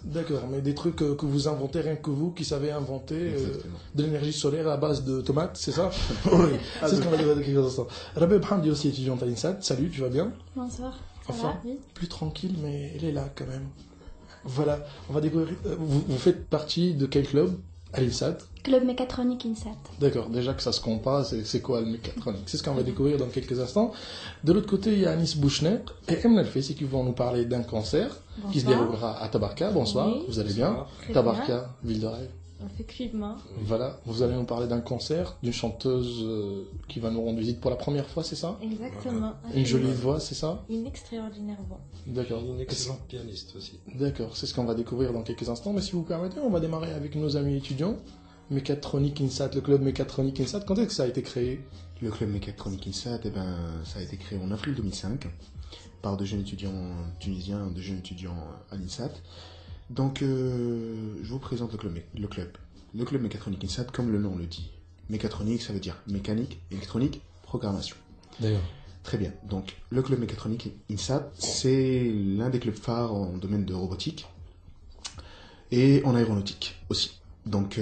D'accord, mais des trucs que vous inventez rien que vous, qui savez inventer de l'énergie solaire à base de tomates, c'est ça? Oui, c'est ce qu'on va dire dans quelques instants. Rabeb Hamdi aussi étudiante à l'INSAT. Salut, tu vas bien? Bonsoir, ça Enfin, va? Oui. plus tranquille, mais elle est là quand même. Voilà, on va découvrir. Vous faites partie de quel club à l'INSAT? Club mécatronique INSAT. D'accord, déjà que ça se compte pas, c'est quoi le mécatronique? C'est ce qu'on va découvrir dans quelques instants. De l'autre côté, il y a Anis Bouchner et Emna Elfessi qui vont nous parler d'un concert qui se déroulera à Tabarka. Bonsoir, Oui. vous allez bien? Très Tabarka, ville de rêve. Effectivement. Voilà, vous allez nous parler d'un concert d'une chanteuse qui va nous rendre visite pour la première fois, c'est ça? Exactement. Une jolie voix, c'est ça? Une extraordinaire voix. D'accord. Une excellente pianiste aussi. D'accord, c'est ce qu'on va découvrir dans quelques instants. Mais si vous permettez, on va démarrer avec nos amis étudiants. Mécatronique INSAT, le club Mécatronique INSAT, quand est-ce que ça a été créé? Le club mécatronique INSAT, ça a été créé en avril 2005 par de jeunes étudiants tunisiens, de jeunes étudiants à l'INSAT. Donc, je vous présente le club. Le club mécatronique INSAT, comme le nom le dit. Mécatronique, ça veut dire mécanique, électronique, programmation. D'ailleurs. Très bien. Donc, le club mécatronique INSAT, c'est l'un des clubs phares en domaine de robotique et en aéronautique aussi. Donc,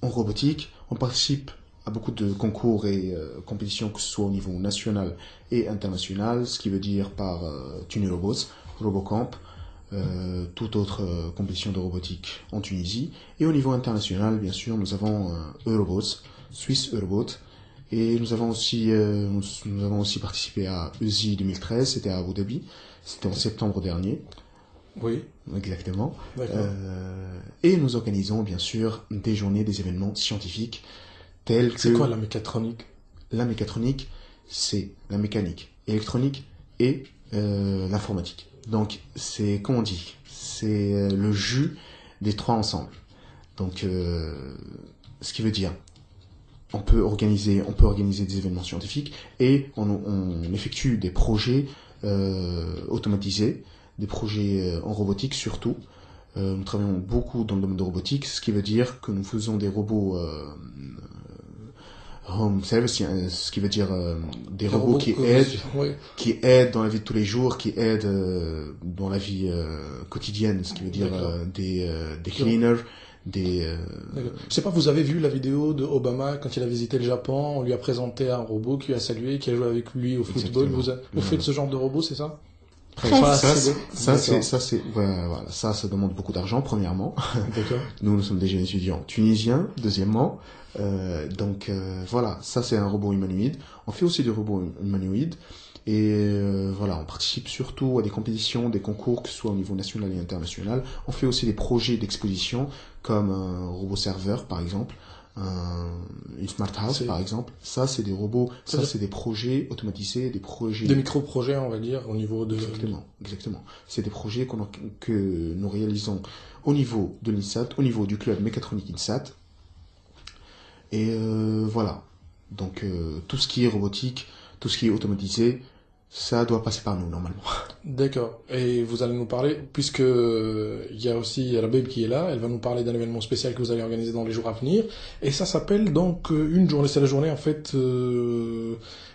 en robotique, on participe à beaucoup de concours et compétitions, que ce soit au niveau national et international, ce qui veut dire par Tunirobots, Robocamp, toute autre compétition de robotique en Tunisie. Et au niveau international, bien sûr, nous avons Eurobots, Swiss Eurobot, et nous avons aussi participé à ESI 2013, c'était à Abu Dhabi, c'était en septembre dernier. Oui. Exactement. Et nous organisons bien sûr des journées, des événements scientifiques tels que... C'est quoi la mécatronique? La mécatronique, c'est la mécanique électronique et l'informatique. Donc c'est, comment on dit, c'est le jus des trois ensemble. Donc ce qui veut dire, on peut organiser des événements scientifiques et on effectue des projets automatisés, des projets en robotique surtout. Nous travaillons beaucoup dans le domaine de robotique, ce qui veut dire que nous faisons des robots home service, ce qui veut dire des robots qui aident dans la vie de tous les jours, qui aident dans la vie quotidienne, ce qui veut dire des cleaners, des... Je sais pas, vous avez vu la vidéo de Obama quand il a visité le Japon, on lui a présenté un robot qui lui a salué, qui a joué avec lui au football. Vous faites ce genre de robot, c'est ça? Ça demande beaucoup d'argent, premièrement. D'accord. Nous sommes des jeunes étudiants tunisiens, deuxièmement. Voilà, ça c'est un robot humanoïde. On fait aussi des robots humanoïdes. Et voilà, on participe surtout à des compétitions, des concours, que ce soit au niveau national et international. On fait aussi des projets d'exposition, comme un robot serveur, par exemple. Une smart house par exemple, ça c'est des robots, ça c'est des projets automatisés, des projets... Des micro-projets on va dire au niveau de... Exactement. C'est des projets que nous réalisons au niveau de l'INSAT, au niveau du club mécatronique INSAT. Et voilà. Donc tout ce qui est robotique, tout ce qui est automatisé, ça doit passer par nous normalement. D'accord. Et vous allez nous parler, puisque il y a aussi Rabeb qui est là, elle va nous parler d'un événement spécial que vous allez organiser dans les jours à venir. Et ça s'appelle donc une journée, c'est la journée en fait...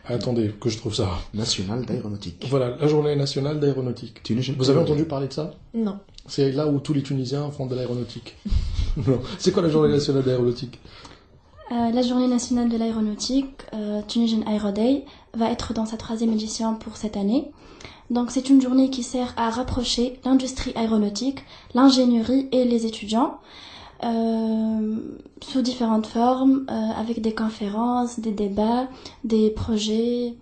Attendez, que je trouve ça... Nationale d'aéronautique. Voilà, la journée nationale d'aéronautique. Vous avez entendu parler de ça? Non. C'est là où tous les Tunisiens font de l'aéronautique. Non. C'est quoi la journée nationale d'aéronautique? La journée nationale de l'aéronautique, Tunisian Aero Day, va être dans sa 3e édition pour cette année. Donc c'est une journée qui sert à rapprocher l'industrie aéronautique, l'ingénierie et les étudiants sous différentes formes, avec des conférences, des débats, des projets.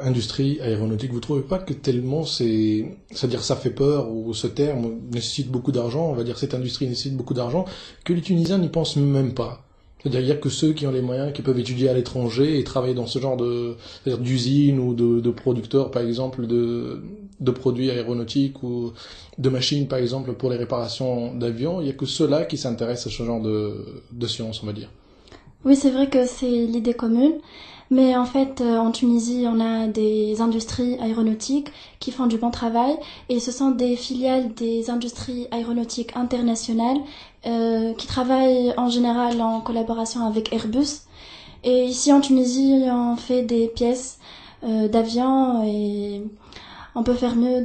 Industrie aéronautique, vous trouvez pas que tellement c'est-à-dire ça fait peur, ou ce terme nécessite beaucoup d'argent, on va dire cette industrie nécessite beaucoup d'argent, que les Tunisiens n'y pensent même pas? C'est-à-dire il y a que ceux qui ont les moyens, qui peuvent étudier à l'étranger et travailler dans ce genre c'est-à-dire d'usines ou de producteurs, par exemple, de produits aéronautiques ou de machines, par exemple, pour les réparations d'avions. Il y a que ceux-là qui s'intéressent à ce genre de science, on va dire. Oui, c'est vrai que c'est l'idée commune. Mais en fait, en Tunisie, on a des industries aéronautiques qui font du bon travail et ce sont des filiales des industries aéronautiques internationales qui travaillent en général en collaboration avec Airbus. Et ici en Tunisie, on fait des pièces d'avions et on peut faire mieux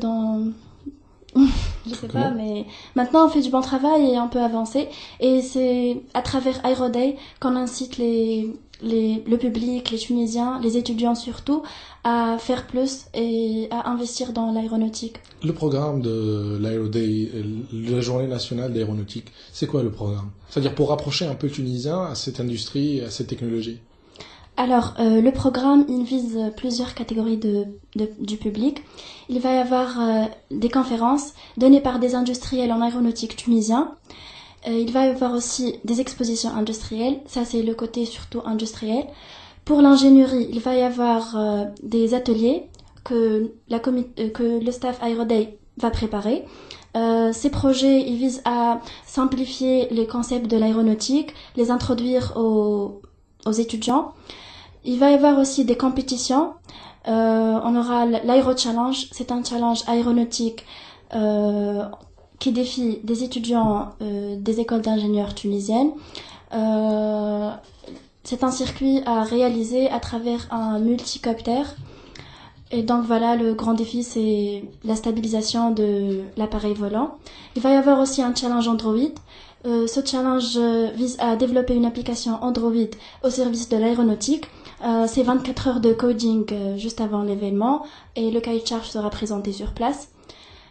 Je sais Comment pas, mais maintenant on fait du bon travail et on peut avancer. Et c'est à travers AeroDay qu'on incite le public, les Tunisiens, les étudiants surtout, à faire plus et à investir dans l'aéronautique. Le programme de l'Aéroday, la journée nationale d'aéronautique, c'est quoi le programme? C'est-à-dire pour rapprocher un peu le Tunisien à cette industrie, à cette technologie. Alors, le programme, il vise plusieurs catégories du public. Il va y avoir des conférences données par des industriels en aéronautique tunisiens. Il va y avoir aussi des expositions industrielles. Ça, c'est le côté surtout industriel. Pour l'ingénierie, il va y avoir des ateliers que le staff AeroDay va préparer. Ces projets, ils visent à simplifier les concepts de l'aéronautique, les introduire aux étudiants. Il va y avoir aussi des compétitions. On aura l'Aéro Challenge. C'est un challenge aéronautique qui défie des étudiants des écoles d'ingénieurs tunisiennes. C'est un circuit à réaliser à travers un multicoptère. Et donc voilà, le grand défi, c'est la stabilisation de l'appareil volant. Il va y avoir aussi un challenge Android. Ce challenge vise à développer une application Android au service de l'aéronautique. C'est 24 heures de coding juste avant l'événement et le cahier de charge sera présenté sur place.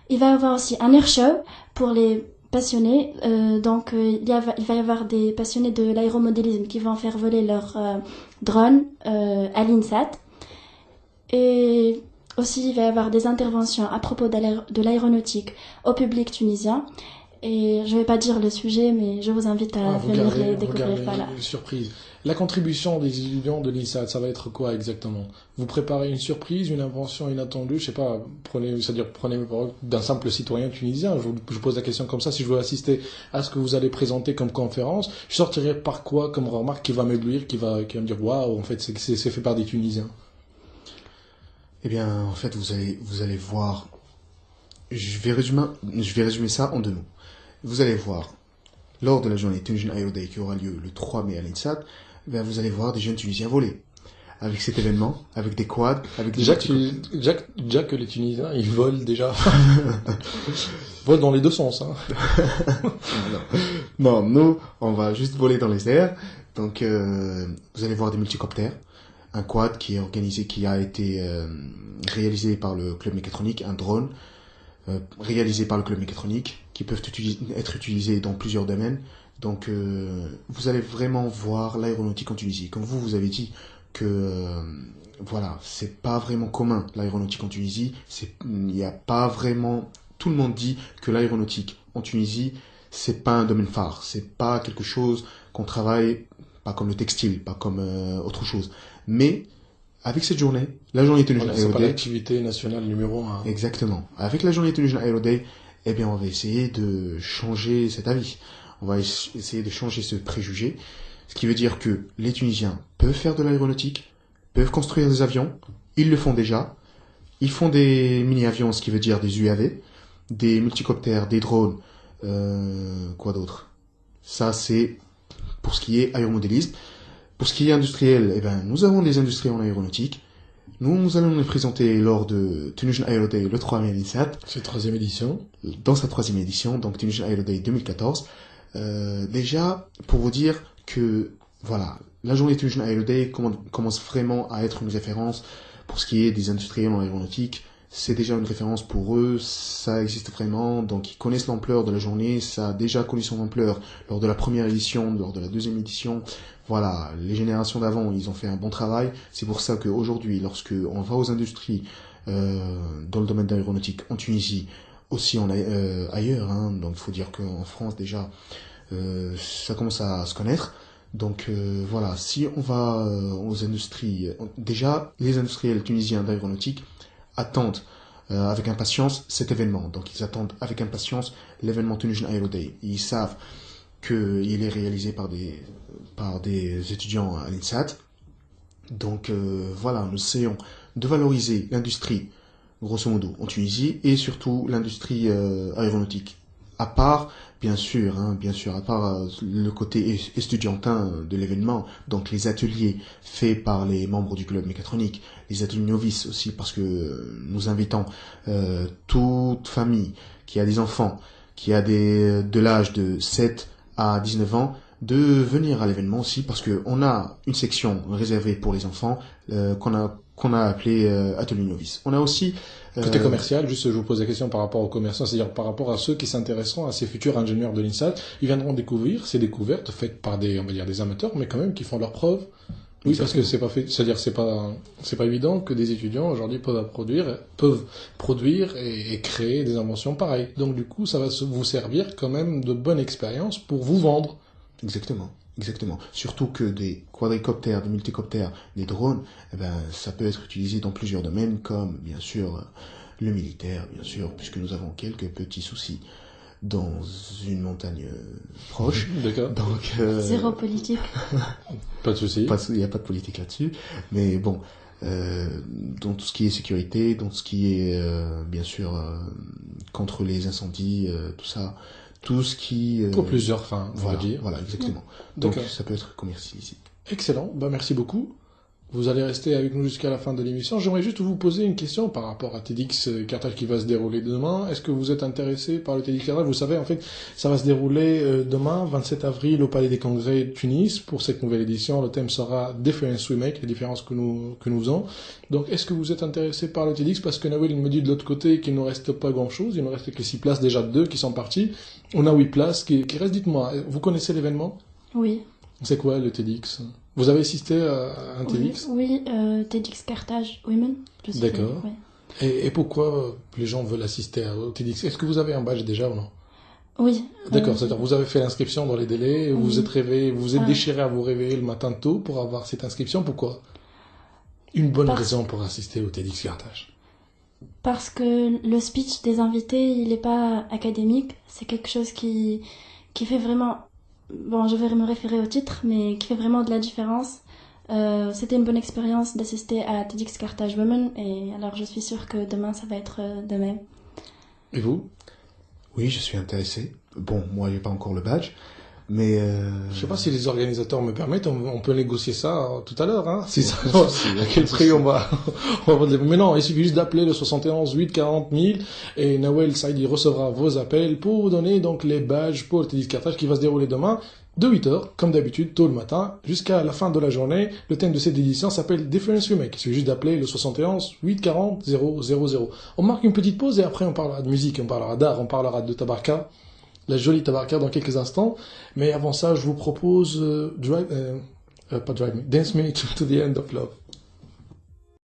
Il va y avoir aussi un air show pour les passionnés. Il va y avoir des passionnés de l'aéromodélisme qui vont faire voler leur drone à l'INSAT. Et aussi, il va y avoir des interventions à propos de l'aéronautique au public tunisien. Et je vais pas dire le sujet, mais je vous invite à venir les découvrir. Voilà. Surprise. La contribution des étudiants de l'INSAT, ça va être quoi exactement? Vous préparez une surprise, une invention inattendue, je sais pas, prenez d'un simple citoyen tunisien, je vous pose la question comme ça, si je veux assister à ce que vous allez présenter comme conférence, je sortirai par quoi comme remarque qui va m'éblouir, qui va me dire waouh, en fait, c'est fait par des Tunisiens? Eh bien, en fait, vous allez voir. Je vais résumer ça en 2 mots. Vous allez voir, lors de la journée Tunisian Aero Day qui aura lieu le 3 mai à l'INSAT, vous allez voir des jeunes Tunisiens voler. Avec cet événement, avec des quads, avec des... Déjà que les Tunisiens, ils volent déjà. Volent dans les deux sens, hein. Non, nous, on va juste voler dans les airs. Donc, vous allez voir des multicoptères. Un quad qui a été réalisé par le club mécatronique, un drone réalisé par le club mécatronique, qui peuvent être utilisés dans plusieurs domaines. Donc, vous allez vraiment voir l'aéronautique en Tunisie. Comme vous avez dit que, voilà, c'est pas vraiment commun l'aéronautique en Tunisie. Il n'y a pas vraiment. Tout le monde dit que l'aéronautique en Tunisie, c'est pas un domaine phare. C'est pas quelque chose qu'on travaille, pas comme le textile, pas comme autre chose. Mais avec cette journée, la journée Tunisian Aero Day, c'est pas l'activité nationale numéro 1. Exactement. Avec la journée Tunisian Aero Day, eh bien, on va essayer de changer cet avis. On va essayer de changer ce préjugé. Ce qui veut dire que les Tunisiens peuvent faire de l'aéronautique, peuvent construire des avions. Ils le font déjà. Ils font des mini-avions, ce qui veut dire des UAV, des multicoptères, des drones, quoi d'autre. Ça, c'est pour ce qui est aéromodélisme. Pour ce qui est industriel, eh ben, nous avons des industriels en aéronautique. Nous allons les présenter lors de Tunisian Aero Day le 3 mai à l'INSAT. C'est 3e édition. Dans sa 3e édition, donc Tunisian Aero Day 2014. Déjà, pour vous dire que, voilà, la journée Tunisian Aero Day commence vraiment à être une référence pour ce qui est des industriels en aéronautique. C'est déjà une référence pour eux, ça existe vraiment, donc ils connaissent l'ampleur de la journée, ça a déjà connu son ampleur lors de la première édition, lors de la 2e édition. Voilà, les générations d'avant, ils ont fait un bon travail. C'est pour ça qu'aujourd'hui, lorsque on va aux industries dans le domaine de l'aéronautique en Tunisie, aussi ailleurs, hein, donc il faut dire qu'en France déjà, ça commence à se connaître. Donc voilà, si on va aux industries, déjà les industriels tunisiens d'aéronautique attendent avec impatience cet événement. Donc ils attendent avec impatience l'événement Tunisian Aero Day. Ils savent qu'il est réalisé par des étudiants à l'INSAT. Donc voilà, nous essayons de valoriser l'industrie, grosso modo, en Tunisie, et surtout l'industrie aéronautique. À part, bien sûr, à part le côté estudiantin de l'événement, donc les ateliers faits par les membres du club mécatronique, les ateliers novices aussi, parce que nous invitons toute famille qui a des enfants, qui a de l'âge de 7 à 19 ans, de venir à l'événement aussi, parce que on a une section réservée pour les enfants qu'on a appelée Atelier Novice. On a aussi côté commercial, juste je vous pose la question par rapport aux commerçants, c'est-à-dire par rapport à ceux qui s'intéresseront à ces futurs ingénieurs de l'INSAT, ils viendront découvrir ces découvertes faites par on va dire des amateurs, mais quand même qui font leurs preuves. Oui, parce que c'est pas fait, c'est-à-dire c'est pas évident que des étudiants aujourd'hui peuvent produire et créer des inventions pareilles. Donc du coup, ça va vous servir quand même de bonne expérience pour vous vendre. Exactement. Surtout que des quadricoptères, des multicoptères, des drones, ça peut être utilisé dans plusieurs domaines, comme bien sûr le militaire, bien sûr, puisque nous avons quelques petits soucis dans une montagne proche. D'accord. Donc Zéro politique. Pas de souci. Il n'y a pas de politique là-dessus, mais bon. Dans tout ce qui est sécurité, dans tout ce qui est bien sûr contre les incendies, tout ça, tout ce qui pour plusieurs fins, on va dire. Voilà, exactement. Donc ça peut être commercialisé. Excellent, merci beaucoup. Vous allez rester avec nous jusqu'à la fin de l'émission. J'aimerais juste vous poser une question par rapport à TEDx Carthage qui va se dérouler demain. Est-ce que vous êtes intéressé par le TEDx Carthage? Vous savez, en fait, ça va se dérouler demain, 27 avril, au Palais des Congrès de Tunis. Pour cette nouvelle édition, le thème sera Difference We Make, les différences que nous faisons. Donc, est-ce que vous êtes intéressé par le TEDx? Parce que Nawel, il me dit de l'autre côté qu'il ne reste pas grand-chose. Il ne reste que 6 places, déjà 2 qui sont parties. On a 8 places qui restent. Dites-moi, vous connaissez l'événement? Oui. C'est quoi le TEDx? Vous avez assisté à un TEDx? Oui, TEDx Carthage Women. D'accord. Oui. Et pourquoi les gens veulent assister au TEDx? Est-ce que vous avez un badge déjà ou non? Oui. D'accord, c'est-à-dire vous avez fait l'inscription dans les délais, vous oui. vous êtes déchiré à vous réveiller le matin tôt pour avoir cette inscription. Pourquoi? Une bonne raison pour assister au TEDx Carthage. Parce que le speech des invités, il n'est pas académique. C'est quelque chose qui fait vraiment... Bon, je vais me référer au titre, mais qui fait vraiment de la différence. C'était une bonne expérience d'assister à TEDx Carthage Women, et alors je suis sûre que demain, ça va être de même. Et vous? Oui, je suis intéressé. Bon, moi, j'ai pas encore le badge, mais... Je sais pas si les organisateurs me permettent, on peut négocier ça tout à l'heure, hein. Si ça, à quel prix prix on va mais non, il suffit juste d'appeler le 71 8 40 000 et Nawel Saidi recevra vos appels pour vous donner donc les badges pour le TEDx Carthage qui va se dérouler demain de 8h, comme d'habitude, tôt le matin, jusqu'à la fin de la journée. Le thème de cette édition s'appelle Difference We Make. Il suffit juste d'appeler le 71 8 40 000. On marque une petite pause et après on parlera de musique, on parlera d'art, on parlera de tabarka. La jolie tabarka dans quelques instants. Mais avant ça, je vous propose Dance Me to the End of Love.